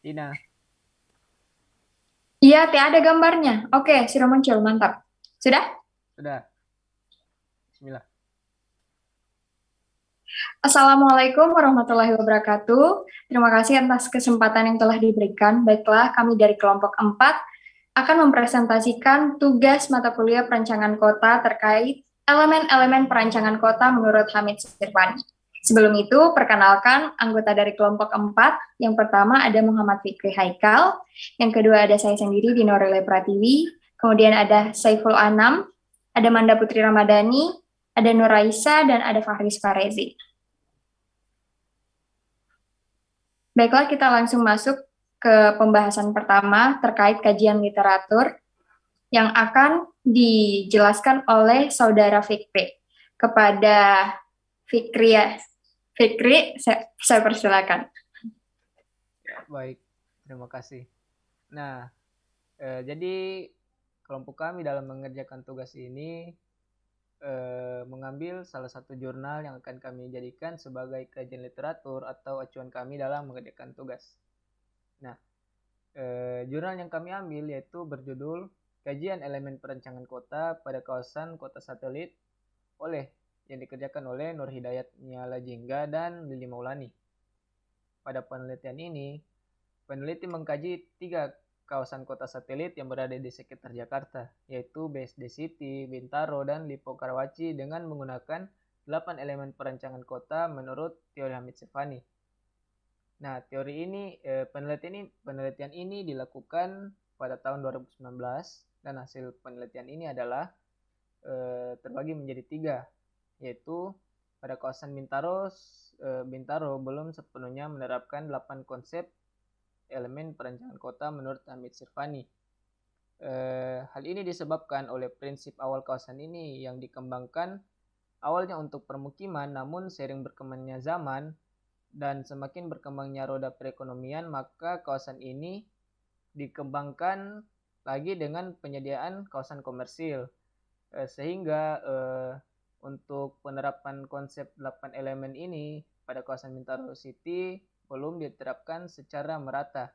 Tina, Iya, Teh ada gambarnya. Oke, sudah muncul. Mantap. Sudah? sudah. Bismillah. Assalamualaikum warahmatullahi wabarakatuh. Terima kasih atas kesempatan yang telah diberikan. Baiklah, kami dari kelompok 4 akan mempresentasikan tugas mata kuliah perancangan kota terkait elemen-elemen perancangan kota menurut Hamid Sirfani. Sebelum itu, perkenalkan anggota dari kelompok 4. Yang pertama ada Muhammad Fikri Haikal, yang kedua ada saya sendiri, Dinorele Pratiwi, kemudian ada Saiful Anam, ada Manda Putri Ramadhani, ada Nuraisa, dan ada Fahris Farezi. Baiklah, kita langsung masuk ke pembahasan pertama terkait kajian literatur yang akan dijelaskan oleh Saudara Fikri. Kepada Fikri ya, Fikri, saya persilakan. Ya, baik. Terima kasih. Nah, jadi kelompok kami dalam mengerjakan tugas ini mengambil salah satu jurnal yang akan kami jadikan sebagai kajian literatur atau acuan kami dalam mengerjakan tugas. Nah, jurnal yang kami ambil yaitu berjudul Kajian Elemen Perancangan Kota pada Kawasan Kota Satelit yang dikerjakan oleh Nur Hidayat Nyala Jingga dan Lili Maulani. Pada penelitian ini, peneliti mengkaji 3 kawasan kota satelit yang berada di sekitar Jakarta, yaitu BSD City, Bintaro, dan Lipo Karawaci dengan menggunakan 8 elemen perancangan kota menurut teori Hamid Sirfani. Nah, penelitian ini dilakukan pada tahun 2019 dan hasil penelitian ini adalah terbagi menjadi 3, yaitu pada kawasan Bintaro belum sepenuhnya menerapkan 8 konsep elemen perancangan kota menurut Hamid Sirfani. Hal ini disebabkan oleh prinsip awal kawasan ini yang dikembangkan awalnya untuk permukiman, namun seiring berkembangnya zaman dan semakin berkembangnya roda perekonomian, maka kawasan ini dikembangkan lagi dengan penyediaan kawasan komersil. Sehingga untuk penerapan konsep 8 elemen ini pada kawasan Bintaro City belum diterapkan secara merata.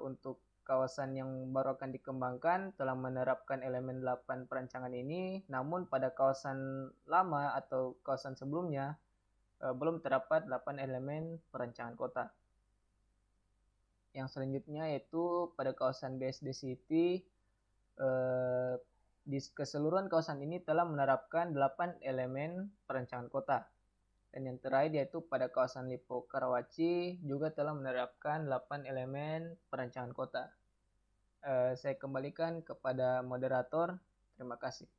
Untuk kawasan yang baru akan dikembangkan telah menerapkan elemen 8 perancangan ini, namun pada kawasan lama atau kawasan sebelumnya belum terdapat 8 elemen perancangan kota. Yang selanjutnya yaitu pada kawasan BSD City, di keseluruhan kawasan ini telah menerapkan 8 elemen perancangan kota. Dan yang terakhir yaitu pada kawasan Lipo Karawaci juga telah menerapkan 8 elemen perancangan kota. Saya kembalikan kepada moderator. Terima kasih.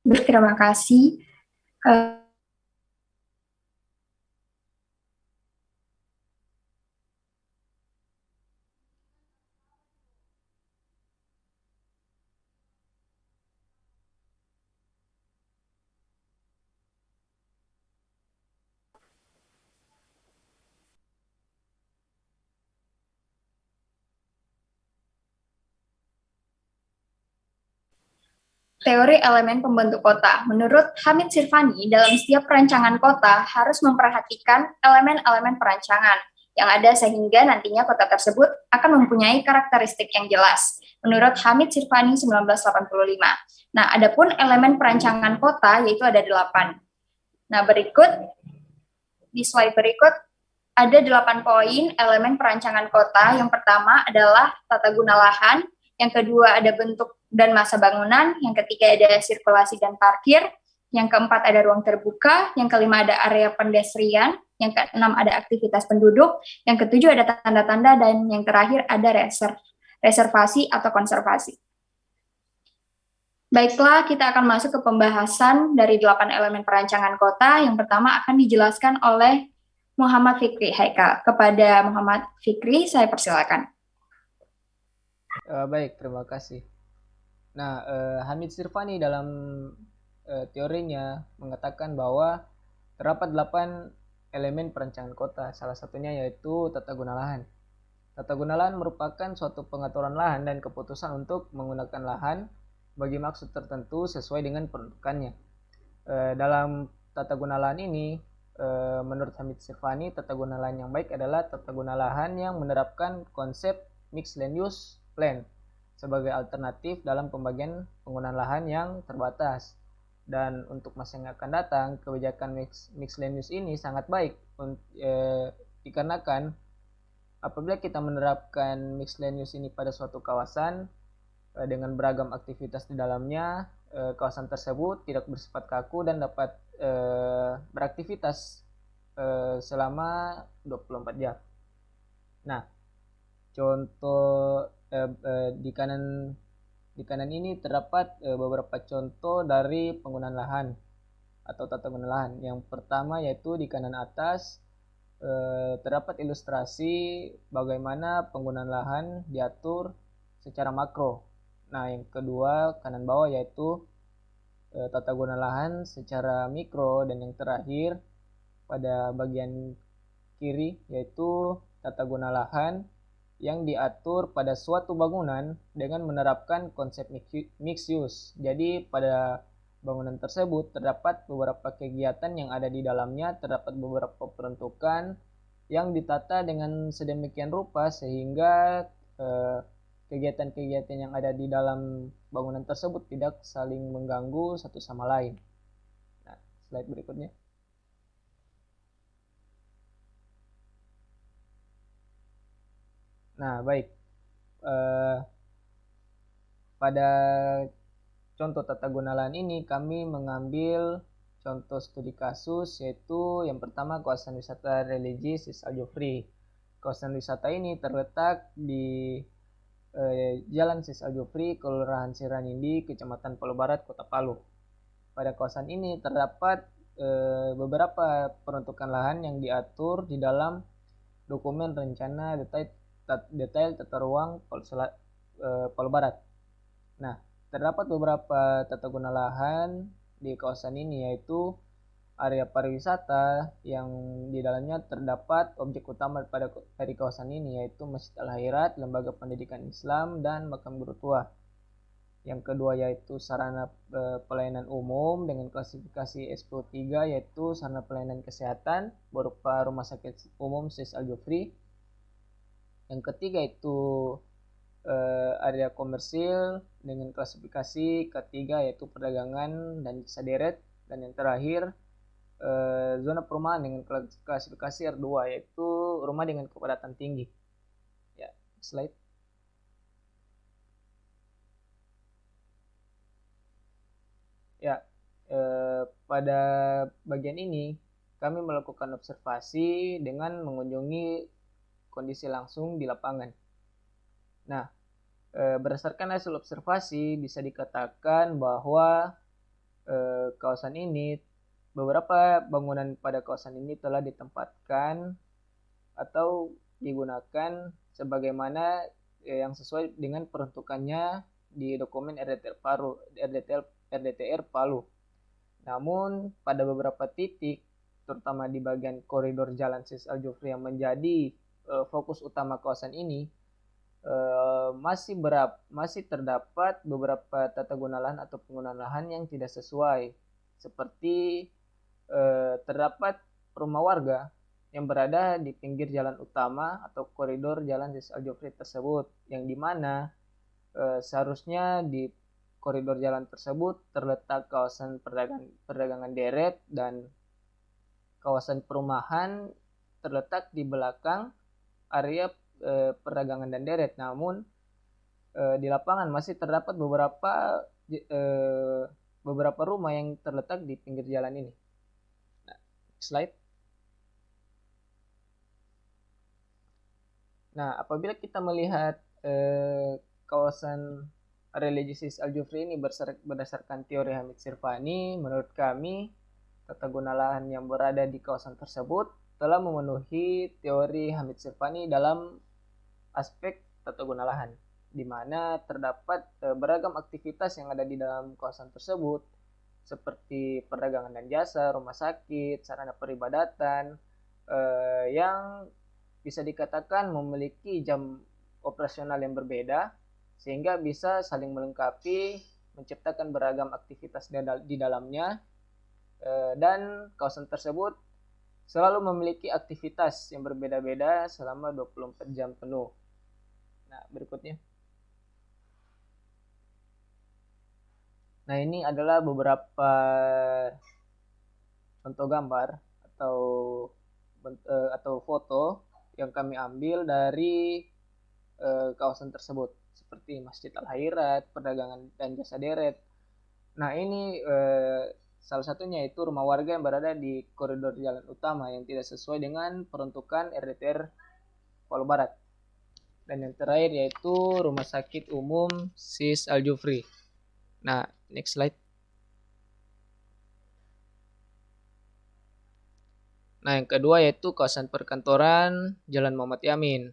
Terima kasih. Teori elemen pembentuk kota. Menurut Hamid Sirfani, dalam setiap perancangan kota harus memperhatikan elemen-elemen perancangan yang ada sehingga nantinya kota tersebut akan mempunyai karakteristik yang jelas. Menurut Hamid Sirfani 1985. Nah, adapun elemen perancangan kota yaitu ada 8. Nah, di slide berikut ada 8 poin elemen perancangan kota. Yang pertama adalah tata guna lahan, yang kedua ada bentuk dan masa bangunan, yang ketiga ada sirkulasi dan parkir, yang keempat ada ruang terbuka, yang kelima ada area pedestrian, yang keenam ada aktivitas penduduk, yang ketujuh ada tanda-tanda, dan yang terakhir ada reservasi atau konservasi. Baiklah, kita akan masuk ke pembahasan dari 8 elemen perancangan kota. Yang pertama akan dijelaskan oleh Muhammad Fikri Haikal. Kepada Muhammad Fikri, saya persilakan. Baik, terima kasih. Nah, Hamid Sirfani dalam teorinya mengatakan bahwa terdapat 8 elemen perancangan kota. Salah satunya yaitu tata guna lahan. Tata guna lahan merupakan suatu pengaturan lahan dan keputusan untuk menggunakan lahan bagi maksud tertentu sesuai dengan peruntukannya. Dalam tata guna lahan ini, menurut Hamid Sirvani, tata guna lahan yang baik adalah tata guna lahan yang menerapkan konsep mixed land use plan sebagai alternatif dalam pembagian penggunaan lahan yang terbatas. Dan untuk masa yang akan datang, kebijakan mixed land use ini sangat baik dikarenakan apabila kita menerapkan mixed land use ini pada suatu kawasan dengan beragam aktivitas di dalamnya, kawasan tersebut tidak bersifat kaku dan dapat beraktivitas selama 24 jam. Nah, contoh di kanan ini terdapat beberapa contoh dari penggunaan lahan atau tata guna lahan. Yang pertama yaitu di kanan atas terdapat ilustrasi bagaimana penggunaan lahan diatur secara makro. Nah, yang kedua kanan bawah yaitu tata guna lahan secara mikro, dan yang terakhir pada bagian kiri yaitu tata guna lahan yang diatur pada suatu bangunan dengan menerapkan konsep mixed use. Jadi pada bangunan tersebut terdapat beberapa kegiatan yang ada di dalamnya, terdapat beberapa peruntukan yang ditata dengan sedemikian rupa sehingga kegiatan-kegiatan yang ada di dalam bangunan tersebut tidak saling mengganggu satu sama lain. Nah, slide berikutnya. Nah, baik. Pada contoh tata guna lahan ini kami mengambil contoh studi kasus, yaitu yang pertama kawasan wisata religi Sis Al Jufri. Kawasan wisata ini terletak di Jalan Sis Al Jufri, Kelurahan Siranindi, Kecamatan Palu Barat, Kota Palu. Pada kawasan ini terdapat beberapa peruntukan lahan yang diatur di dalam dokumen rencana detail tata ruang Palu Barat. Nah, terdapat beberapa tata guna lahan di kawasan ini, yaitu area pariwisata yang di dalamnya terdapat objek utama dari kawasan ini, yaitu Masjid Al-Khairat, Lembaga Pendidikan Islam, dan Makam Guru Tua. Yang kedua yaitu sarana pelayanan umum dengan klasifikasi SPO3, yaitu sarana pelayanan kesehatan berupa Rumah Sakit Umum Sis Al Jufri. Yang ketiga itu area komersil dengan klasifikasi ketiga yaitu perdagangan dan jasa deret. Dan yang terakhir zona perumahan dengan klasifikasi R2 yaitu rumah dengan kepadatan tinggi. Ya, slide. Ya, pada bagian ini kami melakukan observasi dengan mengunjungi kondisi langsung di lapangan. Nah, berdasarkan hasil observasi bisa dikatakan bahwa kawasan ini, beberapa bangunan pada kawasan ini telah ditempatkan atau digunakan sebagaimana yang sesuai dengan peruntukannya di dokumen RDTR Palu. Namun pada beberapa titik, terutama di bagian koridor Jalan Sis Al Jufri yang menjadi fokus utama kawasan ini, masih terdapat beberapa tata guna lahan atau penggunaan lahan yang tidak sesuai, seperti terdapat rumah warga yang berada di pinggir jalan utama atau koridor Jalan Sis Al Jufri tersebut, yang dimana seharusnya di koridor jalan tersebut terletak kawasan perdagangan deret dan kawasan perumahan terletak di belakang area perdagangan dan deret. Namun di lapangan masih terdapat beberapa rumah yang terletak di pinggir jalan ini. Nah, slide. Nah, apabila kita melihat kawasan religi Sis Al Jufri ini berdasarkan teori Hamid Sirvani, menurut kami tata guna lahan yang berada di kawasan tersebut telah memenuhi teori Hamid Sirvani dalam aspek tata guna lahan, di mana terdapat beragam aktivitas yang ada di dalam kawasan tersebut, seperti perdagangan dan jasa, rumah sakit, sarana peribadatan, yang bisa dikatakan memiliki jam operasional yang berbeda, sehingga bisa saling melengkapi, menciptakan beragam aktivitas di dalamnya, Dan kawasan tersebut selalu memiliki aktivitas yang berbeda-beda selama 24 jam penuh. Nah, berikutnya. Nah, ini adalah beberapa contoh gambar atau foto yang kami ambil dari kawasan tersebut, seperti Masjid Al-Khairat, perdagangan dan jasa deret. Nah, ini salah satunya itu rumah warga yang berada di koridor jalan utama yang tidak sesuai dengan peruntukan RDTR Palu Barat. Dan yang terakhir yaitu Rumah Sakit Umum Sis Al-Jufri. Nah, next slide. Nah, yang kedua yaitu kawasan perkantoran Jalan Muhammad Yamin.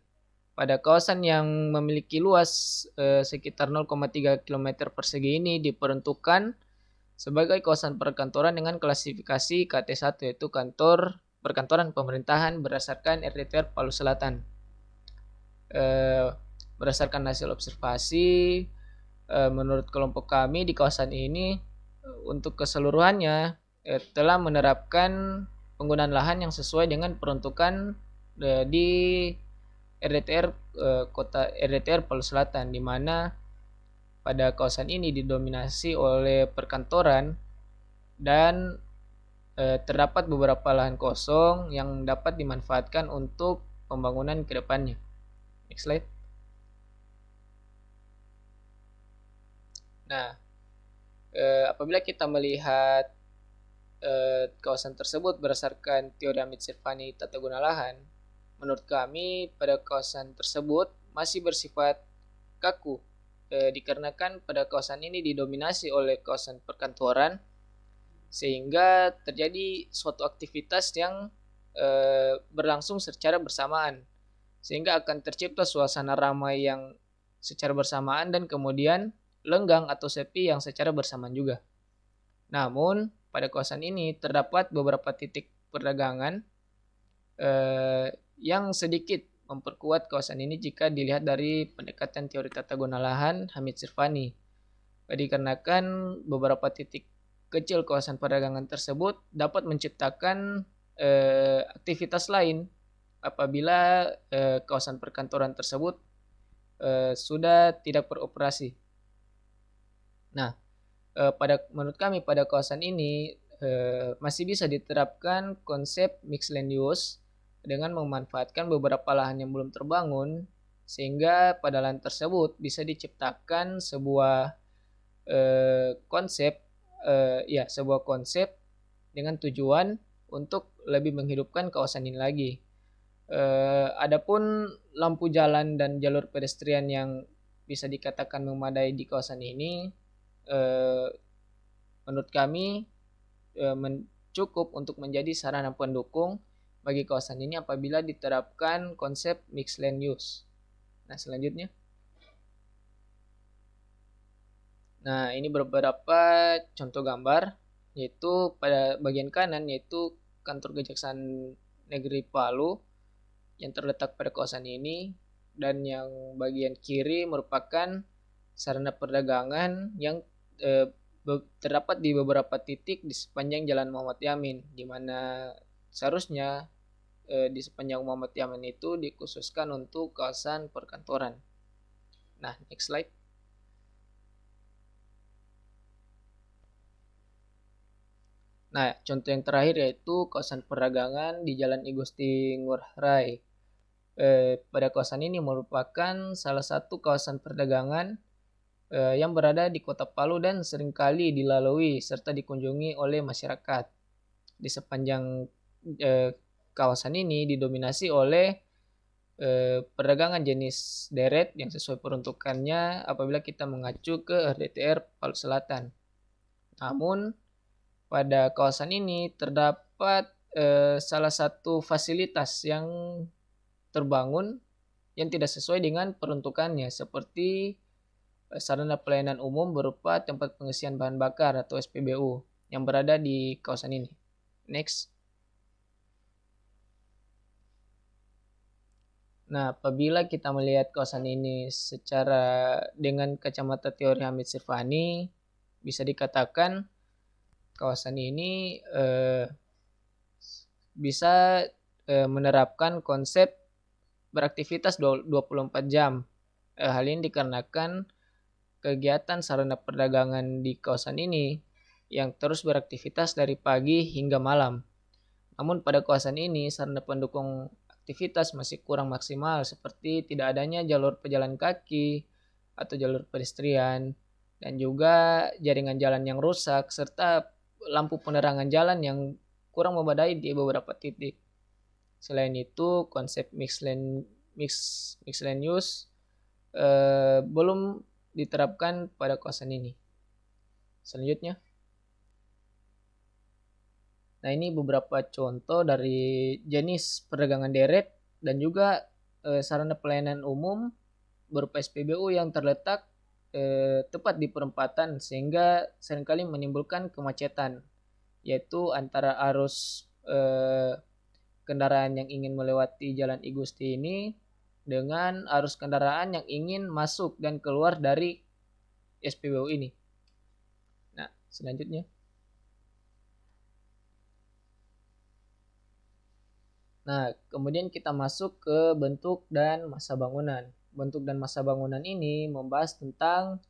Pada kawasan yang memiliki luas sekitar 0,3 km persegi ini diperuntukkan sebagai kawasan perkantoran dengan klasifikasi KT1, yaitu kantor perkantoran pemerintahan berdasarkan RDTR Palu Selatan. Berdasarkan hasil observasi, menurut kelompok kami di kawasan ini untuk keseluruhannya telah menerapkan penggunaan lahan yang sesuai dengan peruntukan di RDTR kota RDTR Palu Selatan, di mana pada kawasan ini didominasi oleh perkantoran dan terdapat beberapa lahan kosong yang dapat dimanfaatkan untuk pembangunan ke depannya. Next slide. Nah, apabila kita melihat kawasan tersebut berdasarkan teori Hamid Sirfani tata guna lahan, menurut kami pada kawasan tersebut masih bersifat kaku, dikarenakan pada kawasan ini didominasi oleh kawasan perkantoran, sehingga terjadi suatu aktivitas yang berlangsung secara bersamaan, sehingga akan tercipta suasana ramai yang secara bersamaan dan kemudian lenggang atau sepi yang secara bersamaan juga. Namun pada kawasan ini terdapat beberapa titik perdagangan yang sedikit memperkuat kawasan ini jika dilihat dari pendekatan teori tata guna lahan Hamid Sirfani. Dikarenakan beberapa titik kecil kawasan perdagangan tersebut dapat menciptakan aktivitas lain apabila kawasan perkantoran tersebut sudah tidak beroperasi. Nah, menurut kami pada kawasan ini masih bisa diterapkan konsep mixed land use dengan memanfaatkan beberapa lahan yang belum terbangun, sehingga pada lahan tersebut bisa diciptakan sebuah konsep dengan tujuan untuk lebih menghidupkan kawasan ini lagi. Adapun lampu jalan dan jalur pedestrian yang bisa dikatakan memadai di kawasan ini, menurut kami cukup untuk menjadi sarana pendukung bagi kawasan ini apabila diterapkan konsep mixed land use. Nah, selanjutnya. Nah, ini beberapa contoh gambar, yaitu pada bagian kanan yaitu kantor Kejaksaan Negeri Palu yang terletak pada kawasan ini, dan yang bagian kiri merupakan sarana perdagangan yang terdapat di beberapa titik di sepanjang Jalan Muhammad Yamin, di mana seharusnya di sepanjang Muhammad Yamin itu dikhususkan untuk kawasan perkantoran. Nah, next slide. Nah, contoh yang terakhir yaitu kawasan perdagangan di Jalan I Gusti Ngurah Rai. Pada kawasan ini merupakan salah satu kawasan perdagangan yang berada di Kota Palu dan seringkali dilalui serta dikunjungi oleh masyarakat. Di sepanjang kawasan ini didominasi oleh perdagangan jenis deret yang sesuai peruntukannya apabila kita mengacu ke RDTR Palu Selatan. Namun pada kawasan ini terdapat salah satu fasilitas yang terbangun yang tidak sesuai dengan peruntukannya, seperti sarana pelayanan umum berupa tempat pengisian bahan bakar atau SPBU yang berada di kawasan ini. Next. Nah, apabila kita melihat kawasan ini secara dengan kacamata teori Hamid Sirfani, bisa dikatakan kawasan ini bisa menerapkan konsep beraktivitas 24 jam. Hal ini dikarenakan kegiatan sarana perdagangan di kawasan ini yang terus beraktivitas dari pagi hingga malam. Namun pada kawasan ini sarana pendukung aktivitas masih kurang maksimal, seperti tidak adanya jalur pejalan kaki atau jalur pedestrian, dan juga jaringan jalan yang rusak, serta lampu penerangan jalan yang kurang memadai di beberapa titik. Selain itu, konsep mixed land use belum diterapkan pada kawasan ini. Selanjutnya, nah ini beberapa contoh dari jenis perdagangan deret dan juga sarana pelayanan umum berupa SPBU yang terletak tepat di perempatan, sehingga seringkali menimbulkan kemacetan, yaitu antara arus kendaraan yang ingin melewati Jalan I Gusti ini dengan arus kendaraan yang ingin masuk dan keluar dari SPBU ini. Nah, selanjutnya. Nah, kemudian kita masuk ke bentuk dan masa bangunan. Bentuk dan masa bangunan ini membahas tentang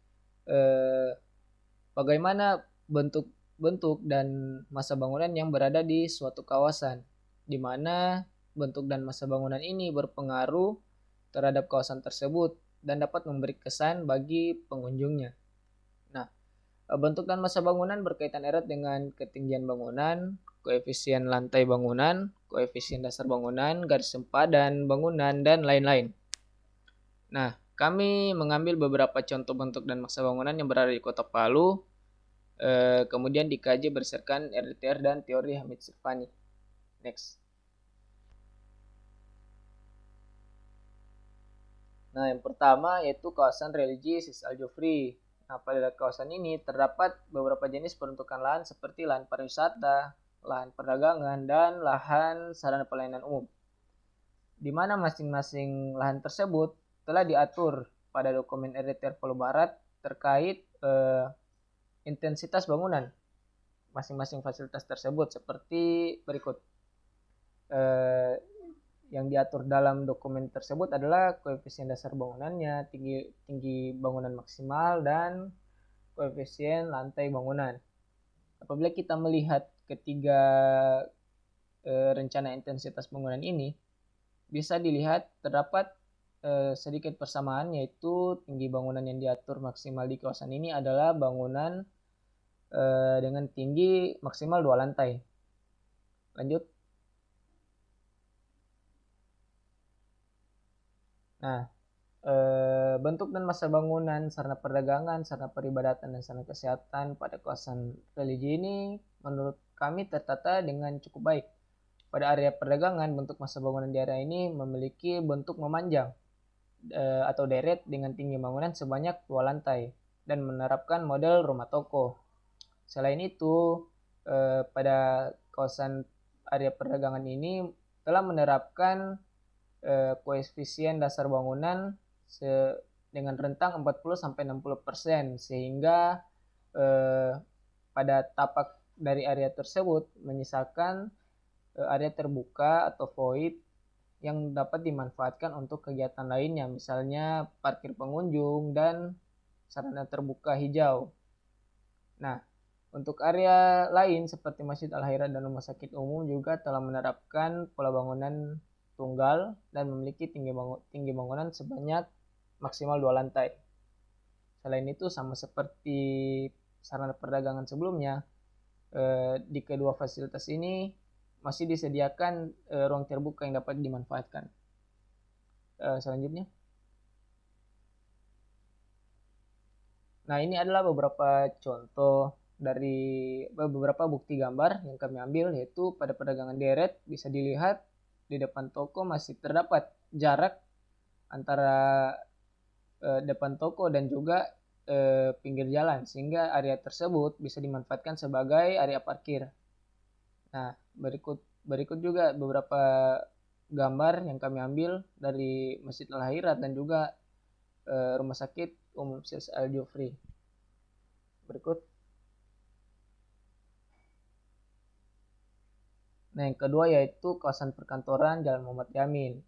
bagaimana bentuk dan masa bangunan yang berada di suatu kawasan, di mana bentuk dan masa bangunan ini berpengaruh terhadap kawasan tersebut dan dapat memberi kesan bagi pengunjungnya. Nah, bentuk dan masa bangunan berkaitan erat dengan ketinggian bangunan, koefisien lantai bangunan, koefisien dasar bangunan, garis sempadan bangunan, dan lain-lain. Nah, kami mengambil beberapa contoh bentuk dan masa bangunan yang berada di Kota Palu, kemudian dikaji berdasarkan RDTR dan teori Hamid Sirfani. Next. Nah, yang pertama yaitu kawasan religi Sis Al Jufri. Nah, pada kawasan ini terdapat beberapa jenis peruntukan lahan seperti lahan pariwisata, lahan perdagangan, dan lahan sarana pelayanan umum, di mana masing-masing lahan tersebut telah diatur pada dokumen RDTR Palu Barat terkait intensitas bangunan masing-masing fasilitas tersebut seperti berikut. Yang diatur dalam dokumen tersebut adalah koefisien dasar bangunannya, tinggi bangunan maksimal, dan koefisien lantai bangunan. Apabila kita melihat ketiga rencana intensitas bangunan ini, bisa dilihat terdapat sedikit persamaan, yaitu tinggi bangunan yang diatur maksimal di kawasan ini adalah bangunan dengan tinggi maksimal 2 lantai. Lanjut. Nah, bentuk dan masa bangunan, sarana perdagangan, sarana peribadatan, dan sarana kesehatan pada kawasan religi ini menurut kami tertata dengan cukup baik. Pada area perdagangan, bentuk masa bangunan di area ini memiliki bentuk memanjang atau deret dengan tinggi bangunan sebanyak 2 lantai dan menerapkan model rumah toko. Selain itu, pada kawasan area perdagangan ini telah menerapkan koefisien dasar bangunan dengan rentang 40-60%, sehingga pada tapak dari area tersebut menyisakan area terbuka atau void yang dapat dimanfaatkan untuk kegiatan lainnya, misalnya parkir pengunjung dan sarana terbuka hijau. Nah, untuk area lain seperti Masjid Al-Khairat dan Rumah Sakit Umum juga telah menerapkan pola bangunan tunggal dan memiliki tinggi bangunan sebanyak maksimal 2 lantai. Selain itu, sama seperti sarana perdagangan sebelumnya, di kedua fasilitas ini masih disediakan ruang terbuka yang dapat dimanfaatkan. Selanjutnya. Nah, ini adalah beberapa contoh dari beberapa bukti gambar yang kami ambil, yaitu pada perdagangan deret bisa dilihat di depan toko masih terdapat jarak antara depan toko dan juga pinggir jalan, sehingga area tersebut bisa dimanfaatkan sebagai area parkir. Nah, berikut juga beberapa gambar yang kami ambil dari Masjid Al-Khairat dan juga Rumah Sakit Umum Sis Al Jufri. Berikut. Nah, yang kedua yaitu kawasan perkantoran Jalan Muhammad Yamin,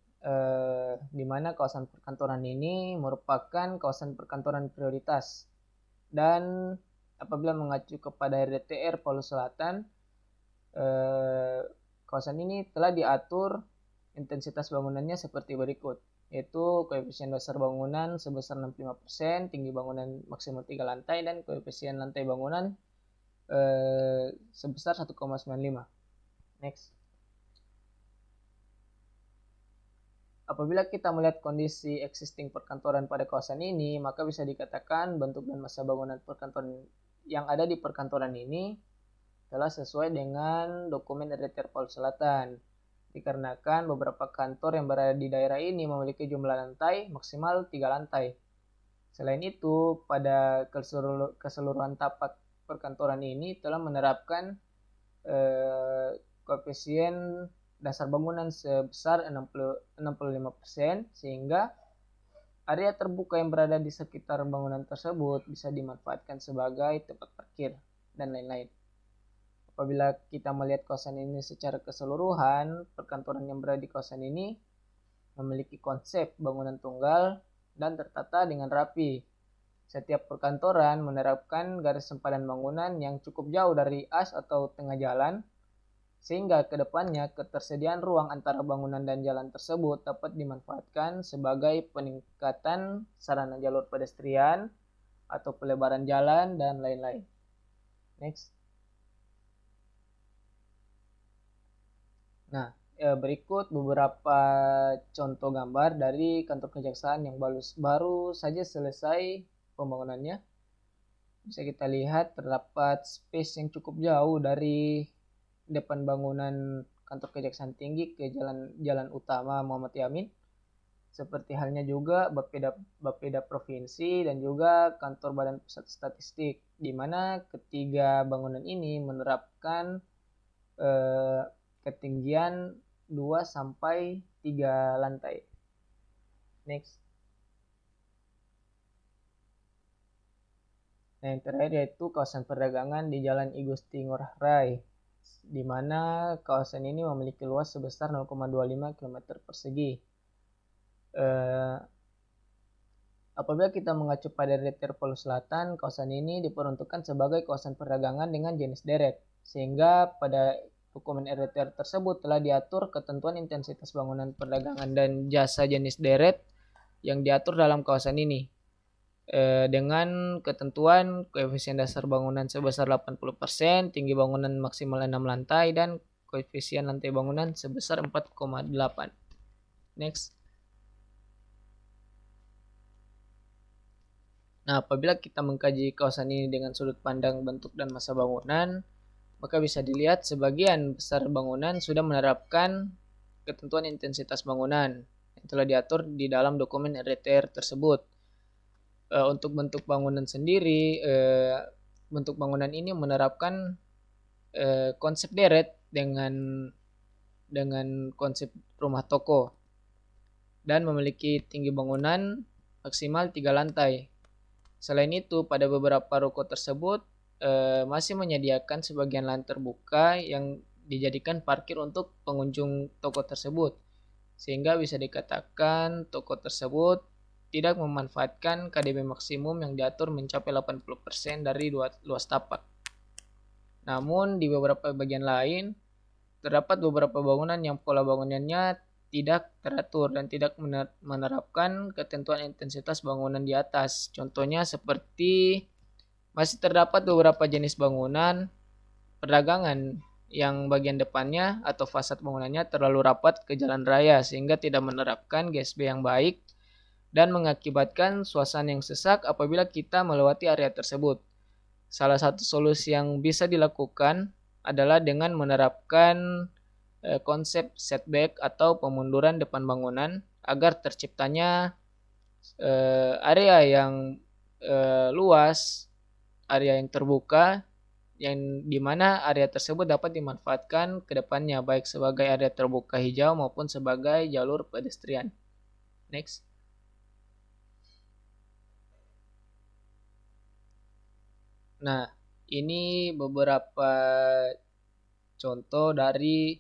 di mana kawasan perkantoran ini merupakan kawasan perkantoran prioritas dan apabila mengacu kepada RDTR Palu Selatan, kawasan ini telah diatur intensitas bangunannya seperti berikut, yaitu koefisien dasar bangunan sebesar 65%, tinggi bangunan maksimal 3 lantai, dan koefisien lantai bangunan sebesar 1,95. Next. Apabila kita melihat kondisi existing perkantoran pada kawasan ini, maka bisa dikatakan bentuk dan masa bangunan perkantoran yang ada di perkantoran ini telah sesuai dengan dokumen RDTR Palu Selatan. Dikarenakan beberapa kantor yang berada di daerah ini memiliki jumlah lantai maksimal 3 lantai. Selain itu, pada keseluruhan tapak perkantoran ini telah menerapkan koefisien dasar bangunan sebesar 65%, sehingga area terbuka yang berada di sekitar bangunan tersebut bisa dimanfaatkan sebagai tempat parkir dan lain-lain. Apabila kita melihat kawasan ini secara keseluruhan, perkantoran yang berada di kawasan ini memiliki konsep bangunan tunggal dan tertata dengan rapi. Setiap perkantoran menerapkan garis sempadan bangunan yang cukup jauh dari as atau tengah jalan, sehingga ke depannya ketersediaan ruang antara bangunan dan jalan tersebut dapat dimanfaatkan sebagai peningkatan sarana jalur pedestrian atau pelebaran jalan dan lain-lain. Next. Nah, berikut beberapa contoh gambar dari kantor kejaksaan yang baru saja selesai pembangunannya. Bisa kita lihat terdapat space yang cukup jauh dari depan bangunan kantor kejaksaan tinggi ke jalan utama Muhammad Yamin, seperti halnya juga Bapeda Provinsi dan juga kantor Badan Pusat Statistik, di mana ketiga bangunan ini menerapkan ketinggian 2 sampai 3 lantai. Next. Nah, yang terakhir yaitu kawasan perdagangan di Jalan I Gusti Ngurah Rai, di mana kawasan ini memiliki luas sebesar 0,25 km persegi. Apabila kita mengacu pada RDTR Palu Selatan, kawasan ini diperuntukkan sebagai kawasan perdagangan dengan jenis deret, sehingga pada dokumen RDTR tersebut telah diatur ketentuan intensitas bangunan perdagangan dan jasa jenis deret yang diatur dalam kawasan ini, dengan ketentuan koefisien dasar bangunan sebesar 80%, tinggi bangunan maksimal 6 lantai, dan koefisien lantai bangunan sebesar 4,8. Next. Nah, apabila kita mengkaji kawasan ini dengan sudut pandang bentuk dan masa bangunan, maka bisa dilihat sebagian besar bangunan sudah menerapkan ketentuan intensitas bangunan yang telah diatur di dalam dokumen RDTR tersebut. Untuk bentuk bangunan sendiri, bentuk bangunan ini menerapkan konsep deret dengan konsep rumah toko dan memiliki tinggi bangunan maksimal 3 lantai. Selain itu, pada beberapa ruko tersebut masih menyediakan sebagian lahan terbuka yang dijadikan parkir untuk pengunjung toko tersebut, sehingga bisa dikatakan toko tersebut tidak memanfaatkan KDB maksimum yang diatur mencapai 80% dari luas tapak. Namun di beberapa bagian lain terdapat beberapa bangunan yang pola bangunannya tidak teratur dan tidak menerapkan ketentuan intensitas bangunan di atas. Contohnya seperti masih terdapat beberapa jenis bangunan perdagangan yang bagian depannya atau fasad bangunannya terlalu rapat ke jalan raya sehingga tidak menerapkan GSB yang baik dan mengakibatkan suasana yang sesak apabila kita melewati area tersebut. Salah satu solusi yang bisa dilakukan adalah dengan menerapkan konsep setback atau pemunduran depan bangunan agar terciptanya area yang luas, area yang terbuka, yang dimana area tersebut dapat dimanfaatkan ke depannya baik sebagai area terbuka hijau maupun sebagai jalur pedestrian. Next. Nah, ini beberapa contoh dari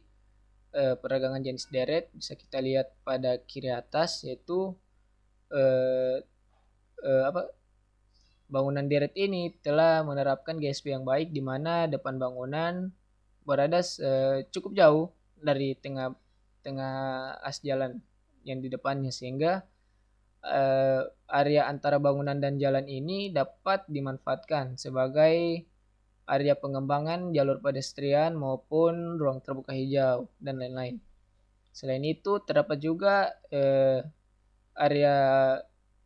perdagangan jenis deret bisa kita lihat pada kiri atas, yaitu eh, bangunan deret ini telah menerapkan GSP yang baik, di mana depan bangunan berada cukup jauh dari tengah as jalan yang di depannya, sehingga area antara bangunan dan jalan ini dapat dimanfaatkan sebagai area pengembangan jalur pedestrian maupun ruang terbuka hijau dan lain-lain. Selain itu terdapat juga area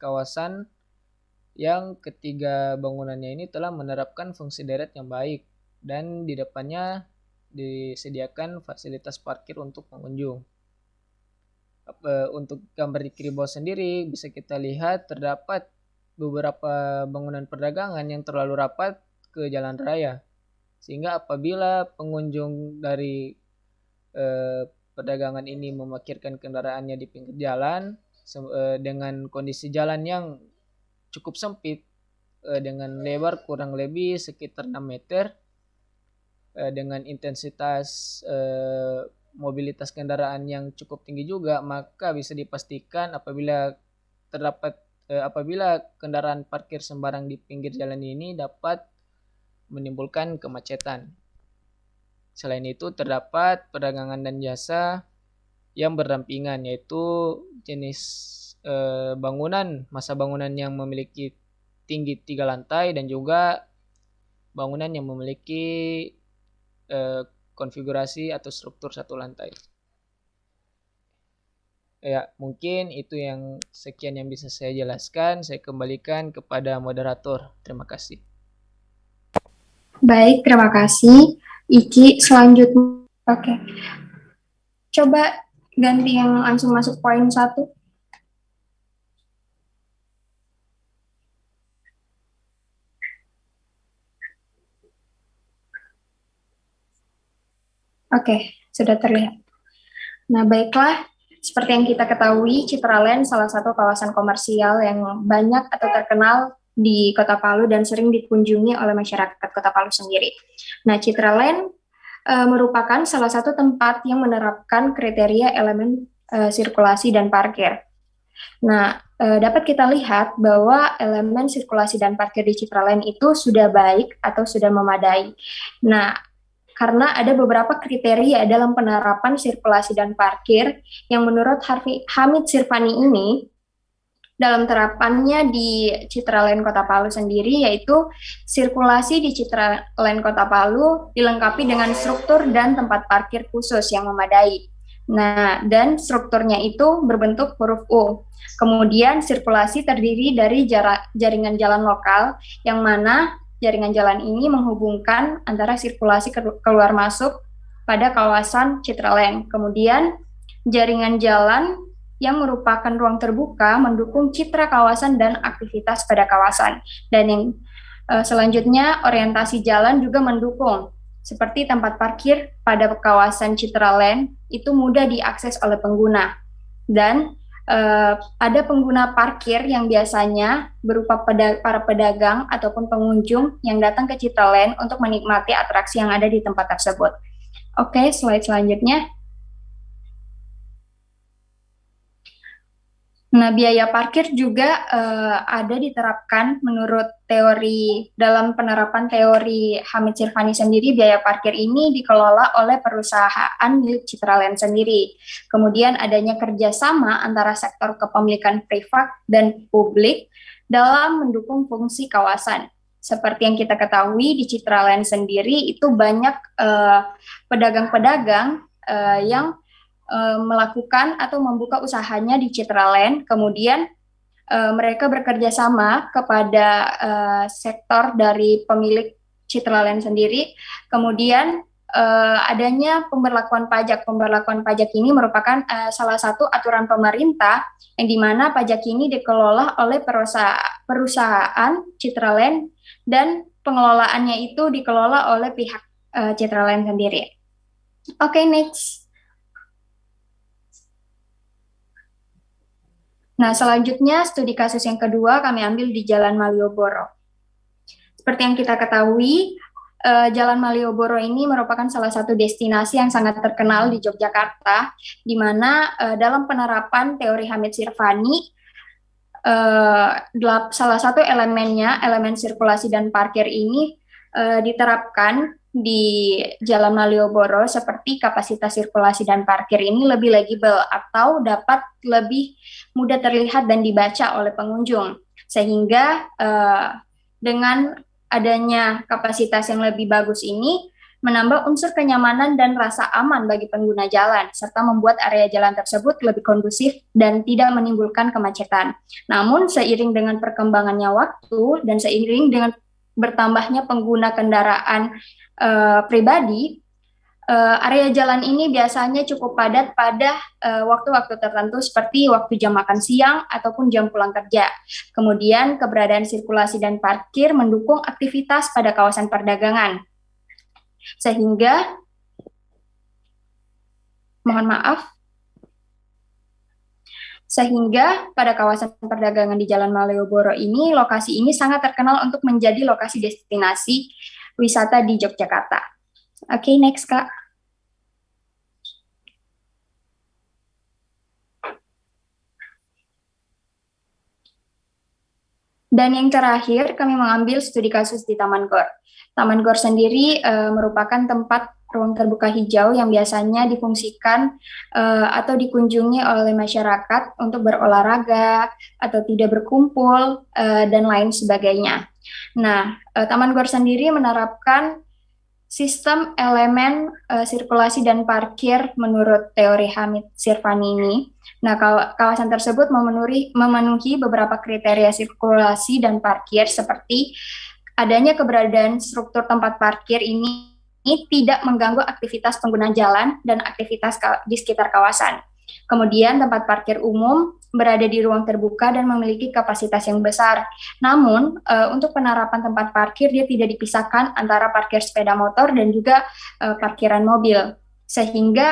kawasan yang ketiga bangunannya ini telah menerapkan fungsi deret yang baik, dan di depannya disediakan fasilitas parkir untuk pengunjung. Untuk gambar di kiri bawah sendiri bisa kita lihat terdapat beberapa bangunan perdagangan yang terlalu rapat ke jalan raya, sehingga apabila pengunjung dari perdagangan ini memarkirkan kendaraannya di pinggir jalan dengan kondisi jalan yang cukup sempit, dengan lebar kurang lebih sekitar 6 meter, dengan intensitas mobilitas kendaraan yang cukup tinggi juga, maka bisa dipastikan apabila kendaraan parkir sembarang di pinggir jalan ini dapat menimbulkan kemacetan. Selain itu terdapat perdagangan dan jasa yang berdampingan, yaitu jenis masa bangunan yang memiliki tinggi 3 lantai dan juga bangunan yang memiliki konfigurasi atau struktur 1 lantai. Ya, mungkin itu yang sekian yang bisa saya jelaskan. Saya kembalikan kepada moderator. Terima kasih. Baik, terima kasih. Iki, selanjutnya. Oke. Coba ganti yang langsung masuk poin 1. Oke, sudah terlihat. Nah, baiklah. Seperti yang kita ketahui, Citraland salah satu kawasan komersial yang banyak atau terkenal di Kota Palu dan sering dikunjungi oleh masyarakat Kota Palu sendiri. Nah, Citraland merupakan salah satu tempat yang menerapkan kriteria elemen sirkulasi dan parkir. Nah, dapat kita lihat bahwa elemen sirkulasi dan parkir di Citraland itu sudah baik atau sudah memadai. Nah, karena ada beberapa kriteria dalam penerapan sirkulasi dan parkir yang menurut Hamid Sirvani ini dalam terapannya di Citraland Kota Palu sendiri, yaitu sirkulasi di Citraland Kota Palu dilengkapi dengan struktur dan tempat parkir khusus yang memadai. Nah, dan strukturnya itu berbentuk huruf U. Kemudian sirkulasi terdiri dari jaringan jalan lokal, yang mana jaringan jalan ini menghubungkan antara sirkulasi keluar masuk pada kawasan Citraland. Kemudian jaringan jalan yang merupakan ruang terbuka mendukung citra kawasan dan aktivitas pada kawasan. Dan yang selanjutnya orientasi jalan juga mendukung, seperti tempat parkir pada kawasan Citraland itu mudah diakses oleh pengguna. Dan ada pengguna parkir yang biasanya berupa para pedagang ataupun pengunjung yang datang ke Citraland untuk menikmati atraksi yang ada di tempat tersebut. Oke, slide selanjutnya. Nah, biaya parkir juga ada diterapkan menurut teori, dalam penerapan teori Hamid Sirvani sendiri, biaya parkir ini dikelola oleh perusahaan milik Citraland sendiri. Kemudian adanya kerjasama antara sektor kepemilikan privat dan publik dalam mendukung fungsi kawasan. Seperti yang kita ketahui di Citraland sendiri itu banyak pedagang-pedagang yang melakukan atau membuka usahanya di Citraland, kemudian mereka bekerja sama kepada sektor dari pemilik Citraland sendiri, kemudian adanya pemberlakuan pajak. Pemberlakuan pajak ini merupakan salah satu aturan pemerintah yang dimana pajak ini dikelola oleh perusahaan Citraland dan pengelolaannya itu dikelola oleh pihak Citraland sendiri. Oke, next. Nah, selanjutnya studi kasus yang kedua kami ambil di Jalan Malioboro. Seperti yang kita ketahui, Jalan Malioboro ini merupakan salah satu destinasi yang sangat terkenal di Yogyakarta, di mana dalam penerapan teori Hamid Sirvani, salah satu elemennya, elemen sirkulasi dan parkir ini diterapkan di Jalan Malioboro seperti kapasitas sirkulasi dan parkir ini lebih legible atau dapat lebih mudah terlihat dan dibaca oleh pengunjung. Sehingga dengan adanya kapasitas yang lebih bagus ini menambah unsur kenyamanan dan rasa aman bagi pengguna jalan, serta membuat area jalan tersebut lebih kondusif dan tidak menimbulkan kemacetan. Namun, seiring dengan perkembangannya waktu dan seiring dengan bertambahnya pengguna kendaraan pribadi, area jalan ini biasanya cukup padat pada waktu-waktu tertentu seperti waktu jam makan siang ataupun jam pulang kerja. Kemudian keberadaan sirkulasi dan parkir mendukung aktivitas pada kawasan perdagangan. Sehingga, mohon maaf, sehingga pada kawasan perdagangan di Jalan Malioboro ini, lokasi ini sangat terkenal untuk menjadi lokasi destinasi wisata di Yogyakarta. Oke, next, Kak. Dan yang terakhir, kami mengambil studi kasus di Taman Gor. Taman Gor sendiri merupakan tempat ruang terbuka hijau yang biasanya difungsikan atau dikunjungi oleh masyarakat untuk berolahraga atau tidak berkumpul dan lain sebagainya. Nah, Taman Gor sendiri menerapkan sistem elemen sirkulasi dan parkir menurut teori Hamid Sirvani ini. Nah, kawasan tersebut memenuhi beberapa kriteria sirkulasi dan parkir seperti adanya keberadaan struktur tempat parkir ini tidak mengganggu aktivitas pengguna jalan dan aktivitas di sekitar kawasan. Kemudian tempat parkir umum berada di ruang terbuka dan memiliki kapasitas yang besar. Namun, untuk penerapan tempat parkir dia tidak dipisahkan antara parkir sepeda motor dan juga parkiran mobil. Sehingga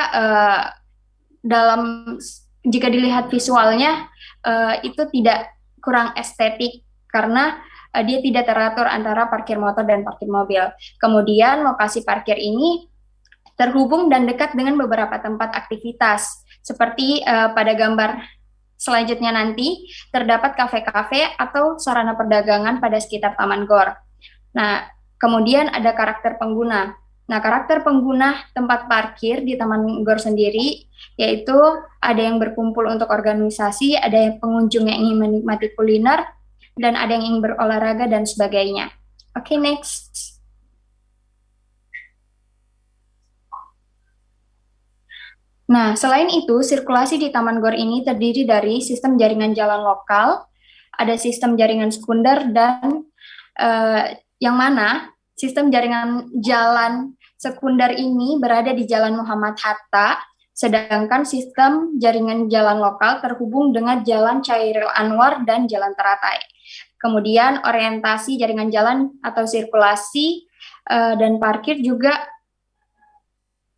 jika dilihat visualnya itu tidak kurang estetik karena dia tidak teratur antara parkir motor dan parkir mobil. Kemudian lokasi parkir ini terhubung dan dekat dengan beberapa tempat aktivitas. Seperti pada gambar selanjutnya nanti, terdapat kafe-kafe atau sarana perdagangan pada sekitar Taman Gor. Nah, kemudian ada karakter pengguna. Nah, karakter pengguna tempat parkir di Taman Gor sendiri, yaitu ada yang berkumpul untuk organisasi, ada yang pengunjung yang ingin menikmati kuliner, dan ada yang ingin berolahraga dan sebagainya. Oke, next. Nah, selain itu, sirkulasi di Taman Gor ini terdiri dari sistem jaringan jalan lokal, ada sistem jaringan sekunder, dan yang mana sistem jaringan jalan sekunder ini berada di Jalan Muhammad Hatta, sedangkan sistem jaringan jalan lokal terhubung dengan Jalan Chairil Anwar dan Jalan Teratai. Kemudian orientasi jaringan jalan atau sirkulasi dan parkir juga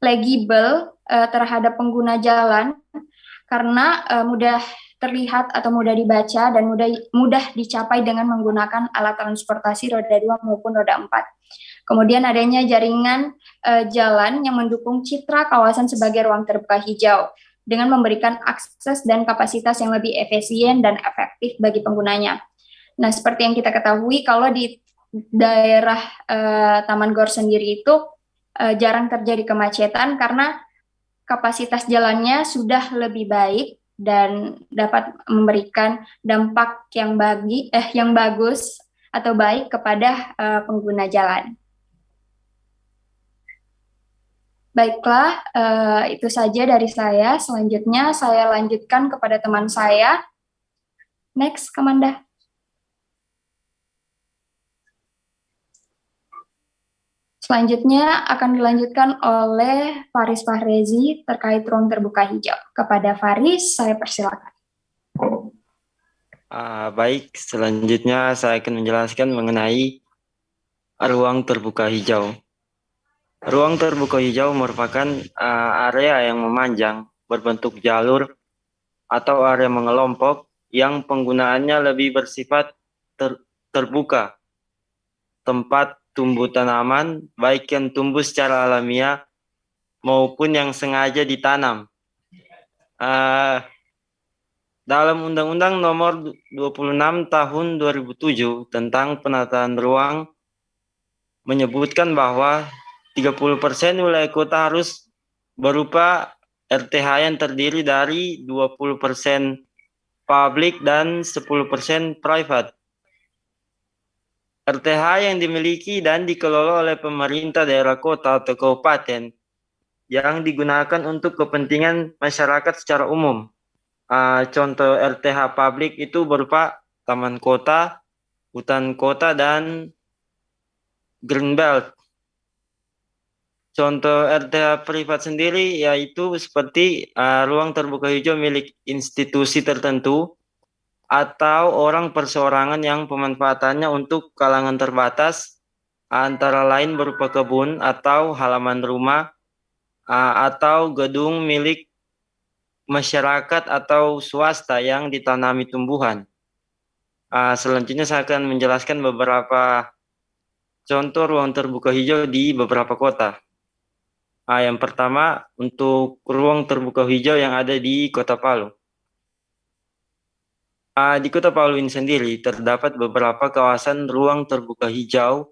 legible terhadap pengguna jalan karena mudah terlihat atau mudah dibaca dan mudah dicapai dengan menggunakan alat transportasi roda 2 maupun roda 4. Kemudian adanya jaringan jalan yang mendukung citra kawasan sebagai ruang terbuka hijau dengan memberikan akses dan kapasitas yang lebih efisien dan efektif bagi penggunanya. Nah, seperti yang kita ketahui, kalau di daerah Taman Gor sendiri itu jarang terjadi kemacetan karena kapasitas jalannya sudah lebih baik dan dapat memberikan dampak yang bagus atau baik kepada pengguna jalan. Baiklah, itu saja dari saya. Selanjutnya saya lanjutkan kepada teman saya. Next, Kamanda. Selanjutnya akan dilanjutkan oleh Faris Fahrezi terkait ruang terbuka hijau. Kepada Faris, saya persilakan. Baik, selanjutnya saya akan menjelaskan mengenai ruang terbuka hijau. Ruang terbuka hijau merupakan area yang memanjang, berbentuk jalur, atau area mengelompok yang penggunaannya lebih bersifat terbuka. Tempat tumbuh tanaman, baik yang tumbuh secara alamiah maupun yang sengaja ditanam. Dalam Undang-Undang Nomor 26 Tahun 2007 tentang penataan ruang menyebutkan bahwa 30% wilayah kota harus berupa RTH yang terdiri dari 20% publik dan 10% private. RTH yang dimiliki dan dikelola oleh pemerintah daerah kota atau kabupaten yang digunakan untuk kepentingan masyarakat secara umum. Contoh RTH publik itu berupa taman kota, hutan kota, dan green belt. Contoh RTH privat sendiri yaitu seperti ruang terbuka hijau milik institusi tertentu atau orang perseorangan yang pemanfaatannya untuk kalangan terbatas, antara lain berupa kebun atau halaman rumah, atau gedung milik masyarakat atau swasta yang ditanami tumbuhan. Selanjutnya saya akan menjelaskan beberapa contoh ruang terbuka hijau di beberapa kota. Yang pertama, untuk ruang terbuka hijau yang ada di Kota Palu. Di Kota Palu ini sendiri terdapat beberapa kawasan ruang terbuka hijau.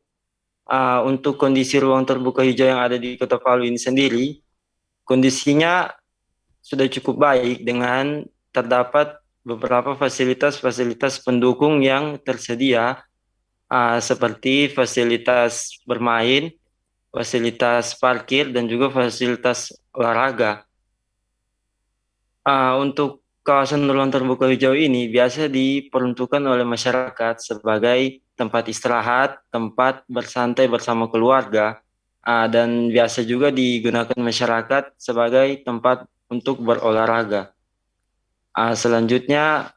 Untuk kondisi ruang terbuka hijau yang ada di Kota Palu ini sendiri, kondisinya sudah cukup baik dengan terdapat beberapa fasilitas-fasilitas pendukung yang tersedia, seperti fasilitas bermain, fasilitas parkir, dan juga fasilitas olahraga. Untuk kawasan ruang terbuka hijau ini biasa diperuntukkan oleh masyarakat sebagai tempat istirahat, tempat bersantai bersama keluarga, dan biasa juga digunakan masyarakat sebagai tempat untuk berolahraga. Selanjutnya,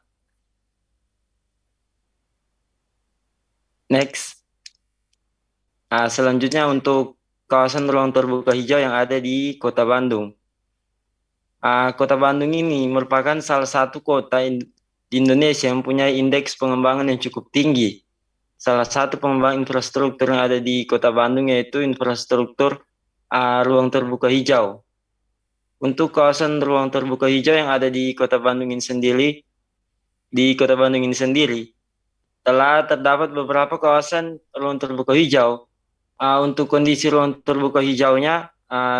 selanjutnya untuk kawasan ruang terbuka hijau yang ada di Kota Bandung. Kota Bandung ini merupakan salah satu kota di Indonesia yang mempunyai indeks pengembangan yang cukup tinggi. Salah satu pengembangan infrastruktur yang ada di Kota Bandung yaitu infrastruktur ruang terbuka hijau. Untuk kawasan ruang terbuka hijau yang ada di Kota Bandung ini sendiri, telah terdapat beberapa kawasan ruang terbuka hijau. Untuk kondisi ruang terbuka hijaunya,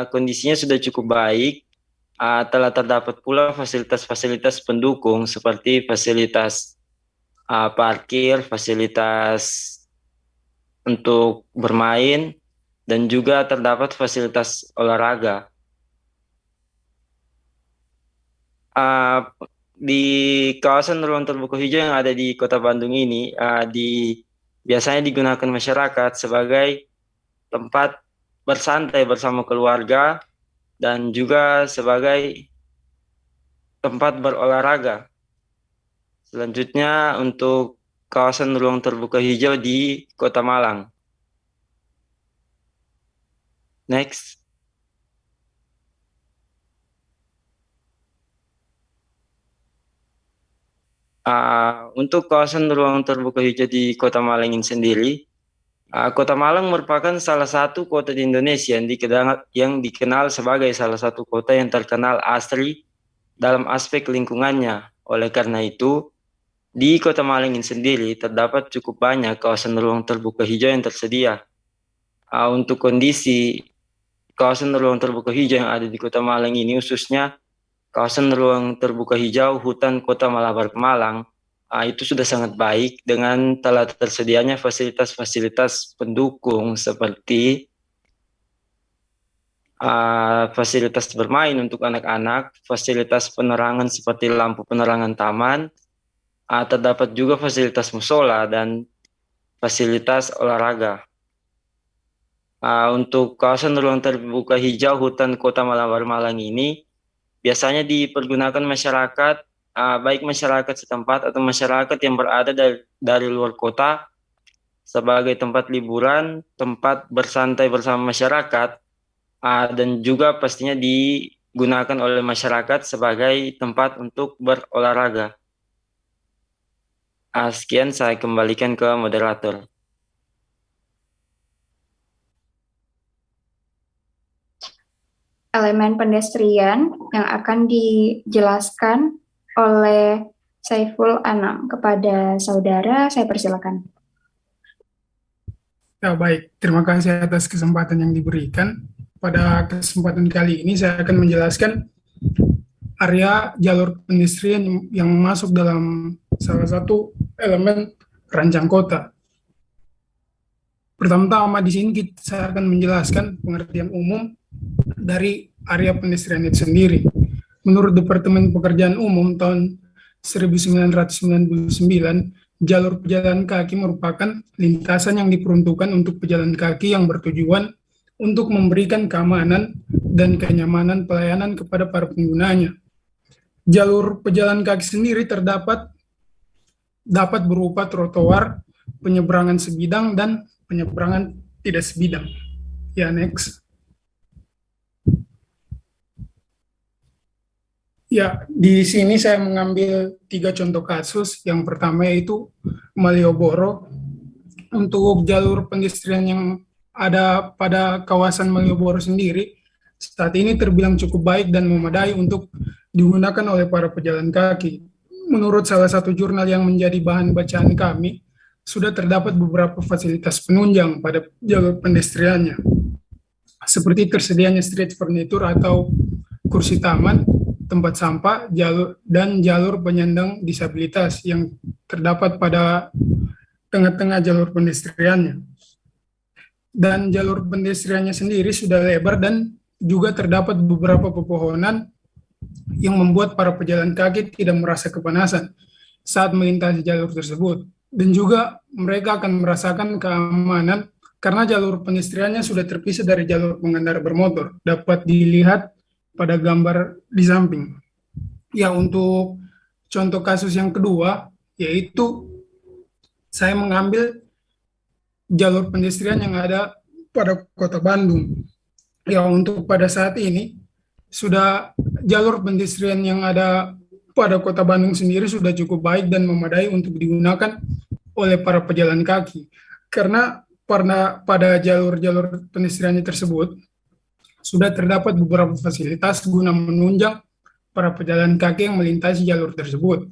kondisinya sudah cukup baik. Telah terdapat pula fasilitas-fasilitas pendukung seperti fasilitas parkir, fasilitas untuk bermain, dan juga terdapat fasilitas olahraga. Di kawasan ruang terbuka hijau yang ada di Kota Bandung ini biasanya digunakan masyarakat sebagai tempat bersantai bersama keluarga dan juga sebagai tempat berolahraga. Selanjutnya untuk kawasan ruang terbuka hijau di Kota Malang. Next. Untuk kawasan ruang terbuka hijau di Kota Malang ini sendiri, Kota Malang merupakan salah satu kota di Indonesia yang dikenal sebagai salah satu kota yang terkenal asri dalam aspek lingkungannya. Oleh karena itu, di Kota Malang ini sendiri terdapat cukup banyak kawasan ruang terbuka hijau yang tersedia. Untuk kondisi kawasan ruang terbuka hijau yang ada di Kota Malang ini, khususnya kawasan ruang terbuka hijau hutan Kota Malabar Malang, itu sudah sangat baik dengan telah tersedianya fasilitas-fasilitas pendukung seperti fasilitas bermain untuk anak-anak, fasilitas penerangan seperti lampu penerangan taman, terdapat juga fasilitas musola dan fasilitas olahraga. Untuk kawasan ruang terbuka hijau hutan Kota Malabar Malang ini biasanya dipergunakan masyarakat, baik masyarakat setempat atau masyarakat yang berada dari luar kota sebagai tempat liburan, tempat bersantai bersama masyarakat, dan juga pastinya digunakan oleh masyarakat sebagai tempat untuk berolahraga. Sekian, saya kembalikan ke moderator. elemen pedestrian yang akan dijelaskan oleh Saiful Anam. Kepada saudara, saya persilakan. Ya, baik. Terima kasih atas kesempatan yang diberikan. Pada kesempatan kali ini saya akan menjelaskan area jalur pedestrian yang masuk dalam salah satu elemen rancang kota. Pertama-tama di sini saya akan menjelaskan pengertian umum dari area pedestrian itu sendiri. Menurut Departemen Pekerjaan Umum tahun 1999, jalur pejalan kaki merupakan lintasan yang diperuntukkan untuk pejalan kaki yang bertujuan untuk memberikan keamanan dan kenyamanan pelayanan kepada para penggunanya. Jalur pejalan kaki sendiri dapat berupa trotoar, penyeberangan sebidang, dan penyeberangan tidak sebidang. Ya, next. Ya, di sini saya mengambil 3 contoh kasus. Yang pertama yaitu Malioboro. Untuk jalur pedestrian yang ada pada kawasan Malioboro sendiri, saat ini terbilang cukup baik dan memadai untuk digunakan oleh para pejalan kaki. Menurut salah satu jurnal yang menjadi bahan bacaan kami, sudah terdapat beberapa fasilitas penunjang pada jalur pedestriannya, seperti tersedianya street furniture atau kursi taman, tempat sampah, jalur penyandang disabilitas yang terdapat pada tengah-tengah jalur pedestriannya. Dan jalur pedestriannya sendiri sudah lebar dan juga terdapat beberapa pepohonan yang membuat para pejalan kaki tidak merasa kepanasan saat melintasi jalur tersebut. Dan juga mereka akan merasakan keamanan karena jalur pedestriannya sudah terpisah dari jalur pengendara bermotor. Dapat dilihat pada gambar di samping. Ya, untuk contoh kasus yang kedua, yaitu saya mengambil jalur pedestrian yang ada pada kota Bandung. Ya, untuk pada saat ini, sudah jalur pedestrian yang ada pada kota Bandung sendiri sudah cukup baik dan memadai untuk digunakan oleh para pejalan kaki. Karena pada jalur-jalur pedestrian tersebut, sudah terdapat beberapa fasilitas guna menunjang para pejalan kaki yang melintasi jalur tersebut.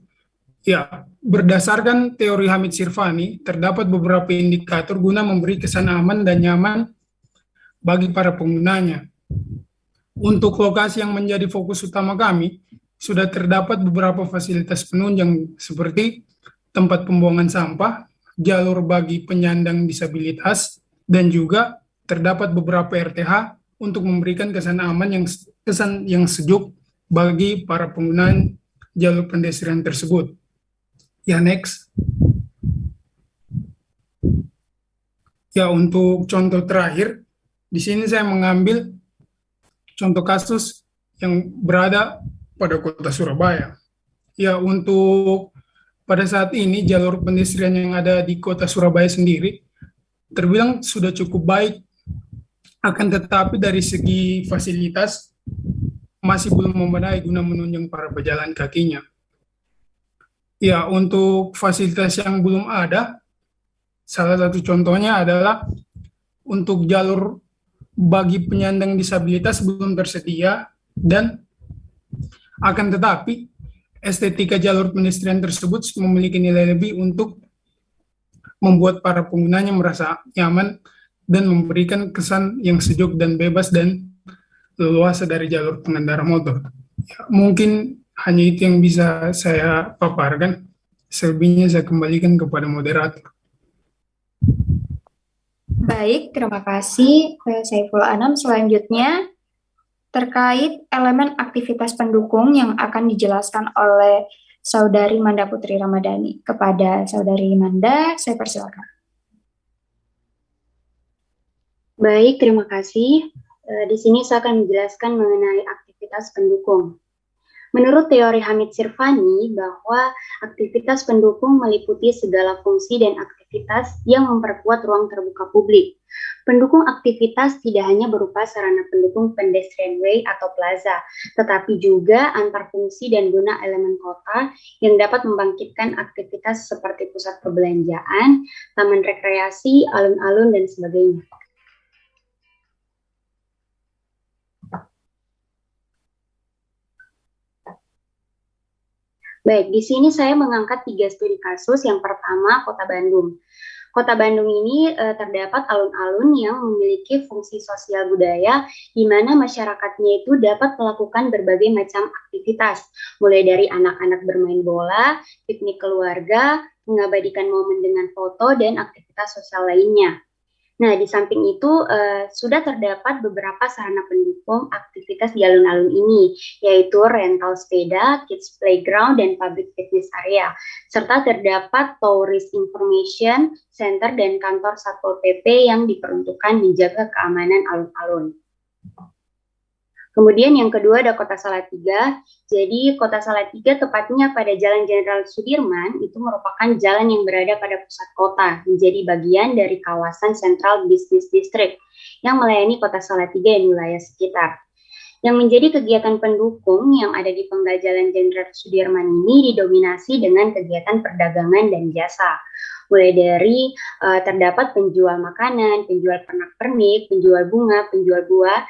Ya, berdasarkan teori Hamid Sirvani, terdapat beberapa indikator guna memberi kesan aman dan nyaman bagi para penggunanya. Untuk lokasi yang menjadi fokus utama kami, sudah terdapat beberapa fasilitas penunjang seperti tempat pembuangan sampah, jalur bagi penyandang disabilitas, dan juga terdapat beberapa RTH untuk memberikan kesan aman yang sejuk bagi para pengguna jalur pedestrian tersebut. Ya, next. Ya, untuk contoh terakhir, di sini saya mengambil contoh kasus yang berada pada kota Surabaya. Ya, untuk pada saat ini jalur pedestrian yang ada di kota Surabaya sendiri terbilang sudah cukup baik. Akan tetapi dari segi fasilitas masih belum memadai guna menunjang para pejalan kakinya. Ya, untuk fasilitas yang belum ada, salah satu contohnya adalah untuk jalur bagi penyandang disabilitas belum tersedia, dan akan tetapi estetika jalur pedestrian tersebut memiliki nilai lebih untuk membuat para penggunanya merasa nyaman dan memberikan kesan yang sejuk dan bebas dan leluasa dari jalur pengendara motor. Ya, mungkin hanya itu yang bisa saya paparkan. Selebihnya saya kembalikan kepada moderator. Baik, terima kasih Saiful Anam. Selanjutnya, terkait elemen aktivitas pendukung yang akan dijelaskan oleh Saudari Manda Putri Ramadhani. Kepada Saudari Manda, saya persilakan. Baik, terima kasih. Di sini saya akan menjelaskan mengenai aktivitas pendukung. Menurut teori Hamid Sirvani, bahwa aktivitas pendukung meliputi segala fungsi dan aktivitas yang memperkuat ruang terbuka publik. Pendukung aktivitas tidak hanya berupa sarana pendukung pedestrian way atau plaza, tetapi juga antar fungsi dan guna elemen kota yang dapat membangkitkan aktivitas seperti pusat perbelanjaan, taman rekreasi, alun-alun, dan sebagainya. Baik, di sini saya mengangkat 3 studi kasus. Yang pertama, Kota Bandung. Kota Bandung ini terdapat alun-alun yang memiliki fungsi sosial budaya di mana masyarakatnya itu dapat melakukan berbagai macam aktivitas, mulai dari anak-anak bermain bola, piknik keluarga, mengabadikan momen dengan foto, dan aktivitas sosial lainnya. Nah, di samping itu sudah terdapat beberapa sarana pendukung aktivitas di alun-alun ini, yaitu rental sepeda, kids playground, dan public fitness area. Serta terdapat tourist information center dan kantor Satpol PP yang diperuntukkan menjaga keamanan alun-alun. Kemudian yang kedua ada Kota Salatiga. Jadi Kota Salatiga tepatnya pada Jalan Jenderal Sudirman itu merupakan jalan yang berada pada pusat kota, menjadi bagian dari kawasan Central Business District yang melayani Kota Salatiga dan wilayah sekitar. Yang menjadi kegiatan pendukung yang ada di penggal Jalan Jenderal Sudirman ini didominasi dengan kegiatan perdagangan dan jasa. Mulai dari terdapat penjual makanan, penjual pernak-pernik, penjual bunga, penjual buah,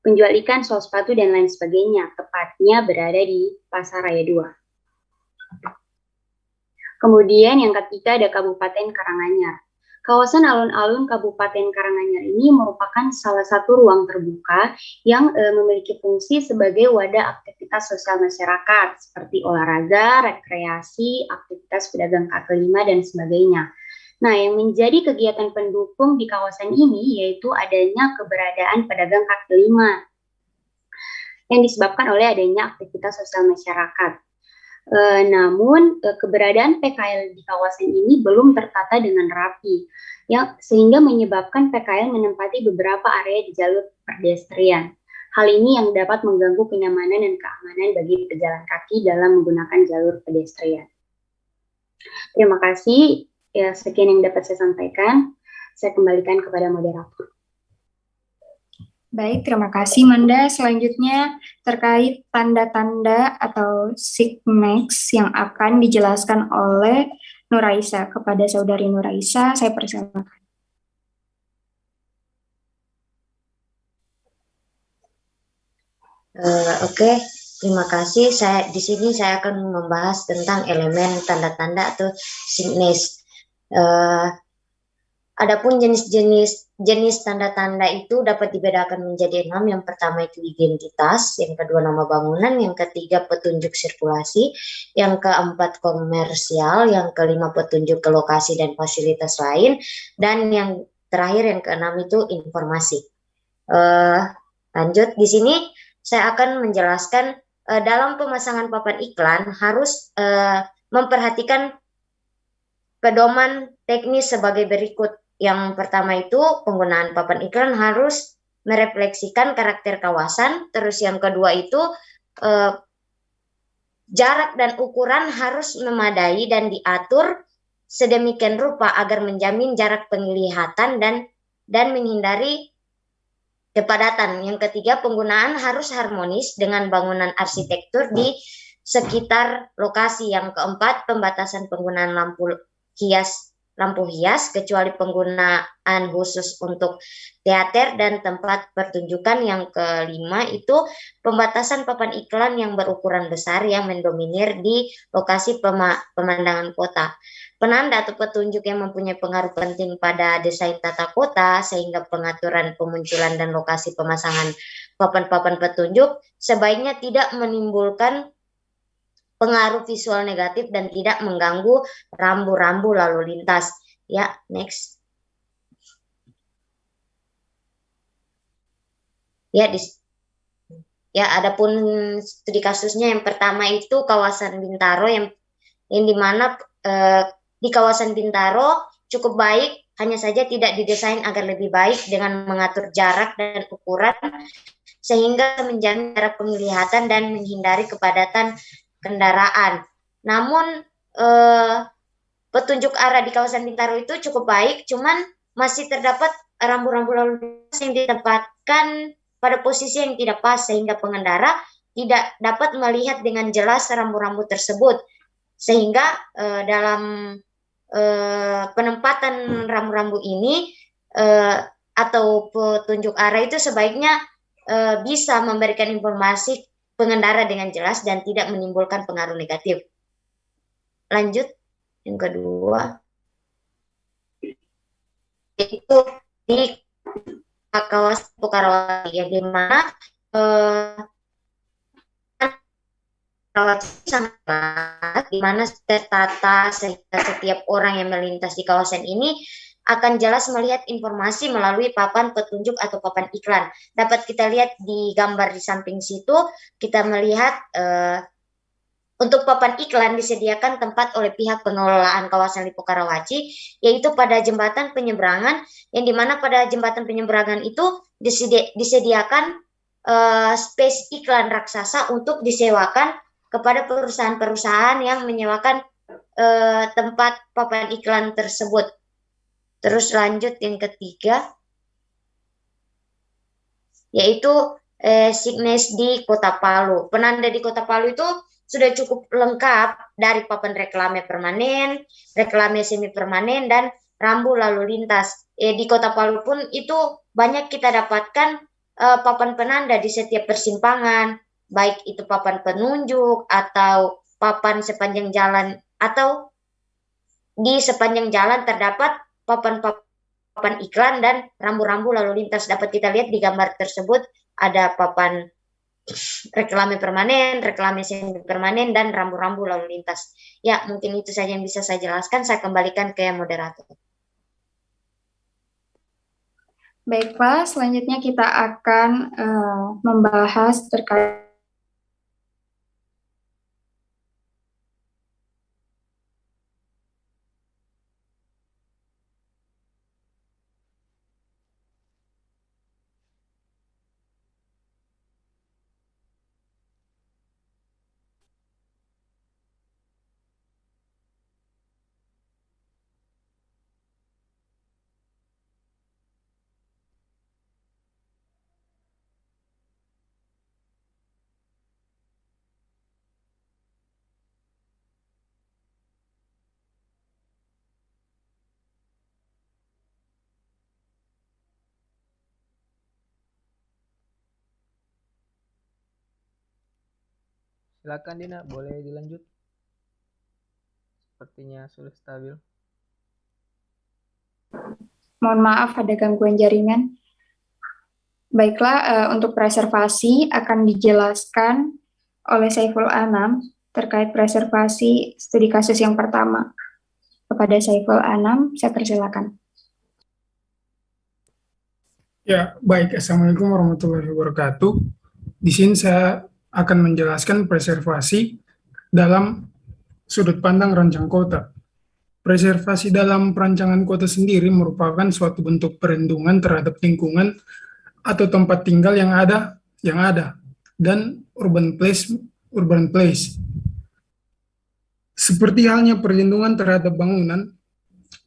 penjual ikan, sol sepatu, dan lain sebagainya, tepatnya berada di Pasar Raya 2. Kemudian yang ketiga ada Kabupaten Karanganyar. Kawasan alun-alun Kabupaten Karanganyar ini merupakan salah satu ruang terbuka yang memiliki fungsi sebagai wadah aktivitas sosial masyarakat, seperti olahraga, rekreasi, aktivitas pedagang kaki lima, dan sebagainya. Nah, yang menjadi kegiatan pendukung di kawasan ini yaitu adanya keberadaan pedagang kaki lima yang disebabkan oleh adanya aktivitas sosial masyarakat. Namun, keberadaan PKL di kawasan ini belum tertata dengan rapi, sehingga menyebabkan PKL menempati beberapa area di jalur pedestrian. Hal ini yang dapat mengganggu kenyamanan dan keamanan bagi pejalan kaki dalam menggunakan jalur pedestrian. Terima kasih. Ya, sekian yang dapat saya sampaikan. Saya kembalikan kepada moderator. Baik, terima kasih Manda. Selanjutnya terkait tanda-tanda atau signex yang akan dijelaskan oleh Nuraisa. Kepada Saudari Nuraisa, saya persilakan. Oke. Terima kasih. Di sini saya akan membahas tentang elemen tanda-tanda atau signex. Adapun jenis tanda-tanda itu dapat dibedakan menjadi 6. Yang pertama itu identitas, yang kedua nama bangunan, yang ketiga petunjuk sirkulasi, yang keempat komersial, yang kelima petunjuk ke lokasi dan fasilitas lain, dan yang terakhir yang keenam itu informasi. Lanjut, di sini saya akan menjelaskan dalam pemasangan papan iklan harus memperhatikan pedoman teknis sebagai berikut. Yang pertama itu penggunaan papan iklan harus merefleksikan karakter kawasan. Terus yang kedua itu jarak dan ukuran harus memadai dan diatur sedemikian rupa agar menjamin jarak penglihatan dan menghindari kepadatan. Yang ketiga, penggunaan harus harmonis dengan bangunan arsitektur di sekitar lokasi. Yang keempat, pembatasan penggunaan lampu hias kecuali penggunaan khusus untuk teater dan tempat pertunjukan. Yang kelima itu pembatasan papan iklan yang berukuran besar yang mendominir di lokasi pemandangan kota. Penanda atau petunjuk yang mempunyai pengaruh penting pada desain tata kota, sehingga pengaturan pemunculan dan lokasi pemasangan papan-papan petunjuk sebaiknya tidak menimbulkan pengaruh visual negatif dan tidak mengganggu rambu-rambu lalu lintas. Ya, next. Adapun studi kasusnya yang pertama itu kawasan Bintaro yang dimana di kawasan Bintaro cukup baik, hanya saja tidak didesain agar lebih baik dengan mengatur jarak dan ukuran sehingga menjamin jarak penglihatan dan menghindari kepadatan kendaraan. Namun petunjuk arah di kawasan Bintaro itu cukup baik, cuman masih terdapat rambu-rambu lalu lintas yang ditempatkan pada posisi yang tidak pas sehingga pengendara tidak dapat melihat dengan jelas rambu-rambu tersebut. Sehingga dalam penempatan rambu-rambu ini atau petunjuk arah itu sebaiknya bisa memberikan informasi pengendara dengan jelas dan tidak menimbulkan pengaruh negatif. Lanjut, yang kedua, yaitu di kawasan Pukarawati, ya, di mana sangat di mana tertata sehingga setiap orang yang melintas di kawasan ini akan jelas melihat informasi melalui papan petunjuk atau papan iklan. Dapat kita lihat di gambar di samping situ, kita melihat untuk papan iklan disediakan tempat oleh pihak pengelolaan kawasan Lipo Karawaci, yaitu pada jembatan penyeberangan, yang dimana pada jembatan penyeberangan itu disediakan space iklan raksasa untuk disewakan kepada perusahaan-perusahaan yang menyewakan tempat papan iklan tersebut. Terus lanjut yang ketiga, yaitu Signes di Kota Palu. Penanda di Kota Palu itu sudah cukup lengkap dari papan reklame permanen, reklame semi permanen, dan rambu lalu lintas. Di Kota Palu pun itu banyak kita dapatkan papan penanda di setiap persimpangan, baik itu papan penunjuk atau papan sepanjang jalan, atau di sepanjang jalan terdapat papan iklan dan rambu-rambu lalu lintas. Dapat kita lihat di gambar tersebut ada papan reklame permanen, reklame semi permanen, dan rambu-rambu lalu lintas. Ya, mungkin itu saja yang bisa saya jelaskan. Saya kembalikan ke moderator. Baik, Pak. Selanjutnya kita akan membahas terkait Silakan Dina, boleh dilanjut. Sepertinya sudah stabil. Mohon maaf ada gangguan jaringan. Baiklah, untuk preservasi akan dijelaskan oleh Saiful Anam terkait preservasi studi kasus yang pertama. Kepada Saiful Anam, saya persilakan. Ya, baik. Assalamualaikum warahmatullahi wabarakatuh. Di sini saya akan menjelaskan preservasi dalam sudut pandang rancang kota. Preservasi dalam perancangan kota sendiri merupakan suatu bentuk perlindungan terhadap lingkungan atau tempat tinggal yang ada dan urban place. Seperti halnya perlindungan terhadap bangunan,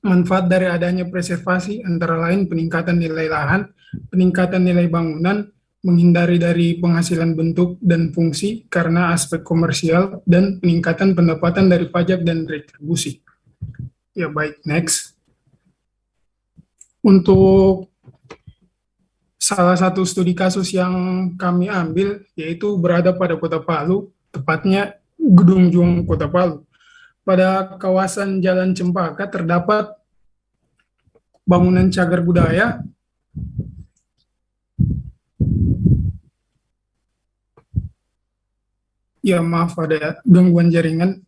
manfaat dari adanya preservasi antara lain peningkatan nilai lahan, peningkatan nilai bangunan, menghindari dari penghasilan bentuk dan fungsi karena aspek komersial, dan peningkatan pendapatan dari pajak dan retribusi. Ya, baik, next. Untuk salah satu studi kasus yang kami ambil, yaitu berada pada Kota Palu, tepatnya Gedung Juang Kota Palu. Pada kawasan Jalan Cempaka terdapat bangunan cagar budaya ya, maaf ada gangguan jaringan.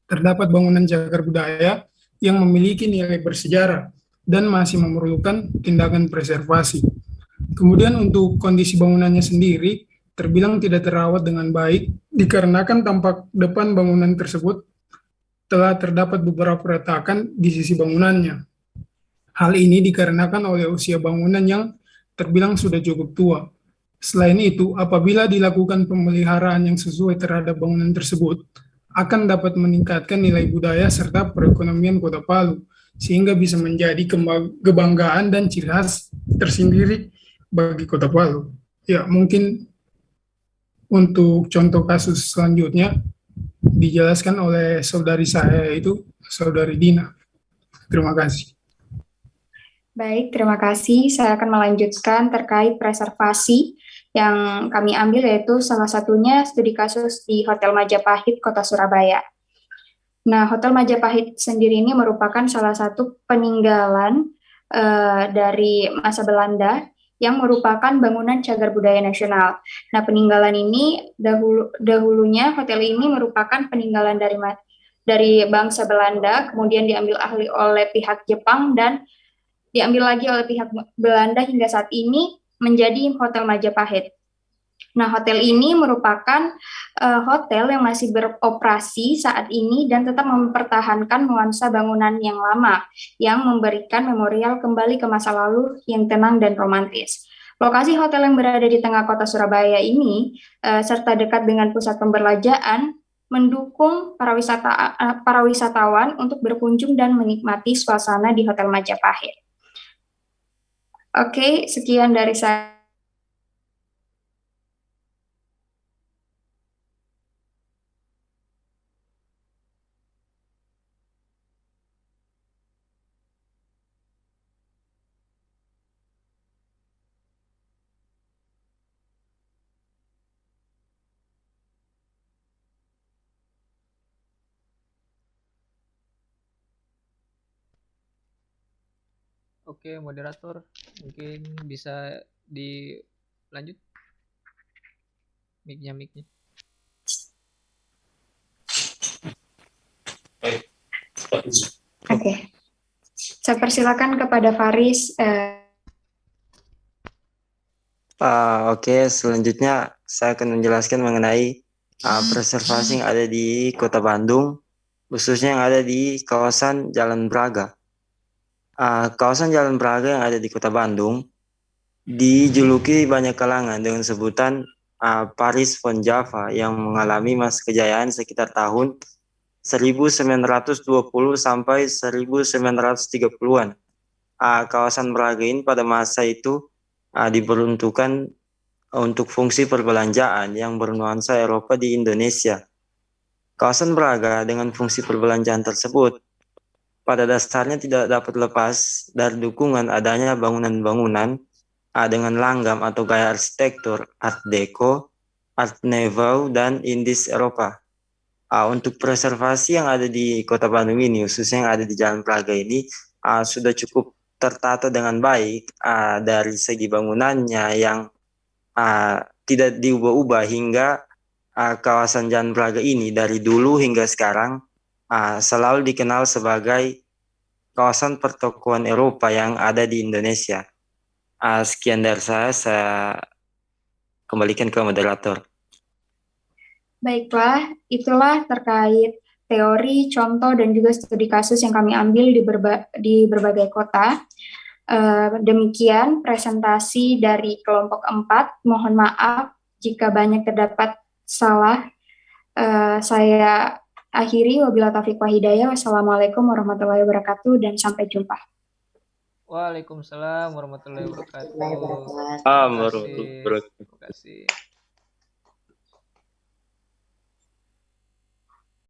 Terdapat bangunan cagar budaya yang memiliki nilai bersejarah dan masih memerlukan tindakan preservasi. Kemudian untuk kondisi bangunannya sendiri terbilang tidak terawat dengan baik dikarenakan tampak depan bangunan tersebut telah terdapat beberapa retakan di sisi bangunannya. Hal ini dikarenakan oleh usia bangunan yang terbilang sudah cukup tua. Selain itu, apabila dilakukan pemeliharaan yang sesuai terhadap bangunan tersebut, akan dapat meningkatkan nilai budaya serta perekonomian Kota Palu, sehingga bisa menjadi kebanggaan dan ciri khas tersendiri bagi Kota Palu. Ya, mungkin untuk contoh kasus selanjutnya dijelaskan oleh saudari saya, itu Saudari Dina. Terima kasih. Baik, terima kasih. Saya akan melanjutkan terkait preservasi yang kami ambil yaitu salah satunya studi kasus di Hotel Majapahit, Kota Surabaya. Nah, Hotel Majapahit sendiri ini merupakan salah satu peninggalan dari masa Belanda yang merupakan bangunan cagar budaya nasional. Nah, peninggalan ini dahulunya hotel ini merupakan peninggalan dari bangsa Belanda, kemudian diambil alih oleh pihak Jepang dan diambil lagi oleh pihak Belanda hingga saat ini menjadi Hotel Majapahit. Nah, hotel ini merupakan hotel yang masih beroperasi saat ini dan tetap mempertahankan nuansa bangunan yang lama, yang memberikan memorial kembali ke masa lalu yang tenang dan romantis. Lokasi hotel yang berada di tengah kota Surabaya ini, serta dekat dengan pusat pemberlajaan, mendukung para wisatawan untuk berkunjung dan menikmati suasana di Hotel Majapahit. Oke, sekian dari saya. Oke, moderator, mungkin bisa dilanjut mic-nya. Oke, saya persilakan kepada Faris. Oke, selanjutnya saya akan menjelaskan mengenai preservasi yang ada di Kota Bandung, khususnya yang ada di kawasan Jalan Braga. Kawasan Jalan Braga yang ada di Kota Bandung dijuluki banyak kalangan dengan sebutan Paris von Java yang mengalami masa kejayaan sekitar tahun 1920 sampai 1930-an. Kawasan Braga ini pada masa itu diperuntukkan untuk fungsi perbelanjaan yang bernuansa Eropa di Indonesia. Kawasan Braga dengan fungsi perbelanjaan tersebut pada dasarnya tidak dapat lepas dari dukungan adanya bangunan-bangunan dengan langgam atau gaya arsitektur Art Deco, Art Nouveau, dan Indis Eropa. Untuk preservasi yang ada di Kota Bandung ini, khususnya yang ada di Jalan Braga ini, sudah cukup tertata dengan baik dari segi bangunannya yang tidak diubah-ubah hingga kawasan Jalan Braga ini dari dulu hingga sekarang selalu dikenal sebagai kawasan pertokoan Eropa yang ada di Indonesia. Sekian dari saya kembalikan ke moderator. Baiklah, itulah terkait teori, contoh, dan juga studi kasus yang kami ambil di berbagai kota. Demikian presentasi dari kelompok 4. Mohon maaf jika banyak terdapat salah. Saya akhiri, wabillahi taufiq wal hidayah. Wassalamualaikum warahmatullahi wabarakatuh dan sampai jumpa. Waalaikumsalam warahmatullahi wabarakatuh. Terima kasih. Terima kasih.